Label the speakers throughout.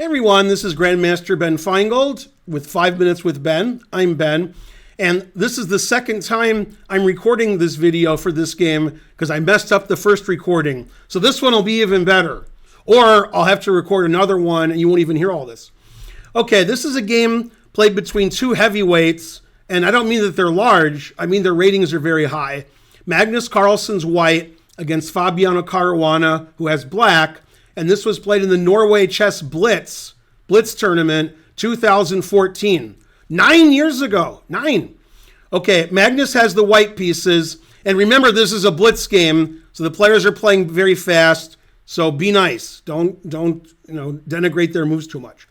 Speaker 1: Hey everyone, this is Grandmaster Ben Finegold with 5 Minutes with Ben. I'm Ben, and this is the second time I'm recording this video for this game because I messed up the first recording. So this one will be even better. Or I'll have to record another one and you won't even hear all this. Okay, this is a game played between two heavyweights, and I don't mean that they're large, I mean their ratings are very high. Magnus Carlsen's white against Fabiano Caruana, who has black. And this was played in the Norway Blitz tournament 2014. 9 years ago. 9. Okay, Magnus has the white pieces. And remember, this is a blitz game, so the players are playing very fast. So be nice. Don't denigrate their moves too much.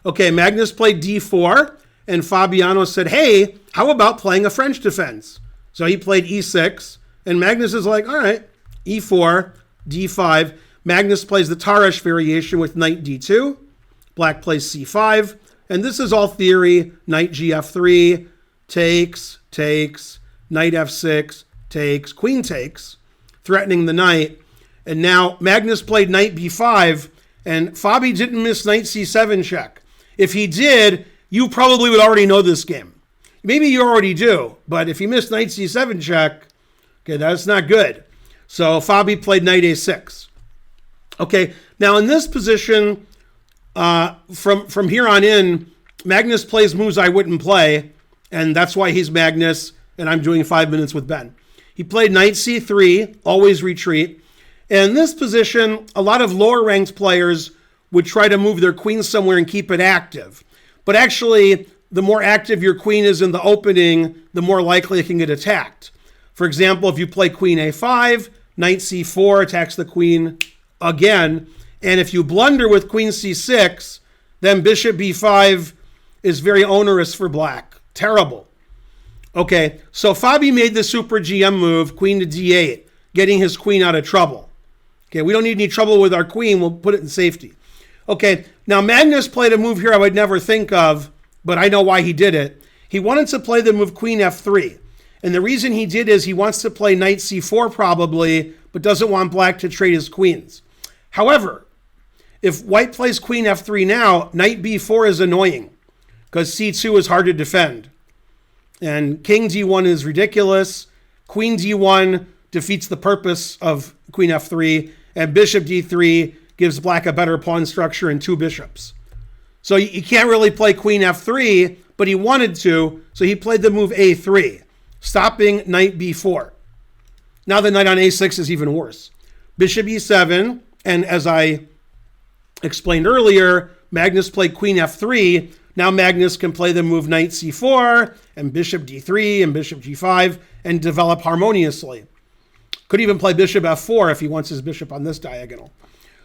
Speaker 1: Okay, Magnus played d4, and Fabiano said, hey, how about playing a French defense? So he played e6, and Magnus is like, all right, e4, d5. Magnus plays the Tarash variation with knight d2. Black plays c5. And this is all theory. Knight gf3, takes, knight f6, takes, queen takes, threatening the knight. And now Magnus played knight b5, and Fabi didn't miss knight c7 check. If he did, you probably would already know this game. Maybe you already do, but if you missed knight c7 check, okay, that's not good. So Fabi played knight a6. Okay, now in this position, from here on in, Magnus plays moves I wouldn't play, and that's why he's Magnus, and I'm doing 5 minutes with Ben. He played knight c3, always retreat. And in this position, a lot of lower ranked players would try to move their queen somewhere and keep it active. But actually, the more active your queen is in the opening, the more likely it can get attacked. For example, if you play queen a5, knight c4 attacks the queen again, and if you blunder with queen c6, then bishop b5 is very onerous for black. Terrible. Okay, so Fabi made the super GM move, queen to d8, getting his queen out of trouble. Okay, we don't need any trouble with our queen, we'll put it in safety. Okay, now Magnus played a move here I would never think of, but I know why he did it. He wanted to play the move queen f3, and the reason he did is he wants to play knight c4 probably, but doesn't want black to trade his queens. However, if white plays queen f3 now, knight b4 is annoying because c2 is hard to defend. And king d1 is ridiculous. Queen d1 defeats the purpose of queen f3, and bishop d3 gives black a better pawn structure and two bishops. So you can't really play queen f3, but he wanted to, so he played the move a3, stopping knight b4. Now the knight on a6 is even worse. Bishop e7, and as I explained earlier, Magnus played queen f3. Now Magnus can play the move knight c4 and bishop d3 and bishop g5 and develop harmoniously. Could even play bishop f4 if he wants his bishop on this diagonal.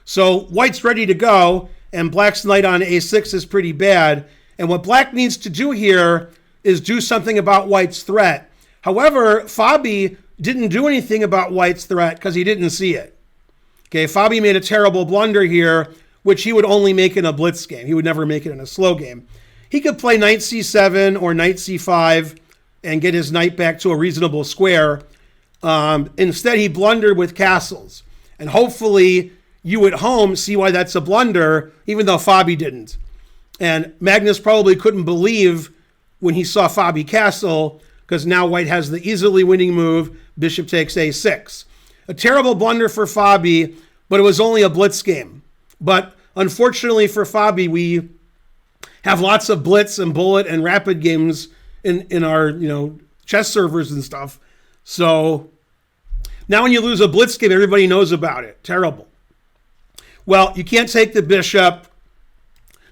Speaker 1: So white's ready to go, and black's knight on a6 is pretty bad. And what black needs to do here is do something about white's threat. However, Fabi didn't do anything about white's threat because he didn't see it. Okay, Fabi made a terrible blunder here, which he would only make in a blitz game. He would never make it in a slow game. He could play knight c7 or knight c5 and get his knight back to a reasonable square. Instead, he blundered with castles. And hopefully, you at home see why that's a blunder, even though Fabi didn't. And Magnus probably couldn't believe when he saw Fabi castle, because now white has the easily winning move, bishop takes a6. A terrible blunder for Fabi, but it was only a blitz game. But unfortunately for Fabi, we have lots of blitz and bullet and rapid games in our chess servers and stuff. So now when you lose a blitz game, everybody knows about it. Terrible. Well, you can't take the bishop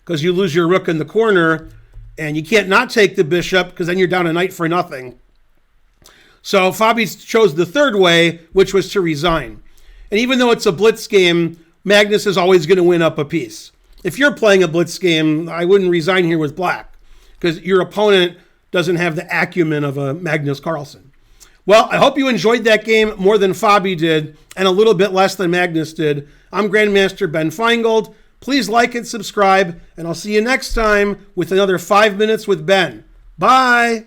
Speaker 1: because you lose your rook in the corner, and you can't not take the bishop because then you're down a knight for nothing. So Fabi chose the third way, which was to resign. And even though it's a blitz game, Magnus is always going to win up a piece. If you're playing a blitz game, I wouldn't resign here with black because your opponent doesn't have the acumen of a Magnus Carlsen. Well, I hope you enjoyed that game more than Fabi did and a little bit less than Magnus did. I'm Grandmaster Ben Finegold. Please like and subscribe, and I'll see you next time with another 5 Minutes with Ben. Bye!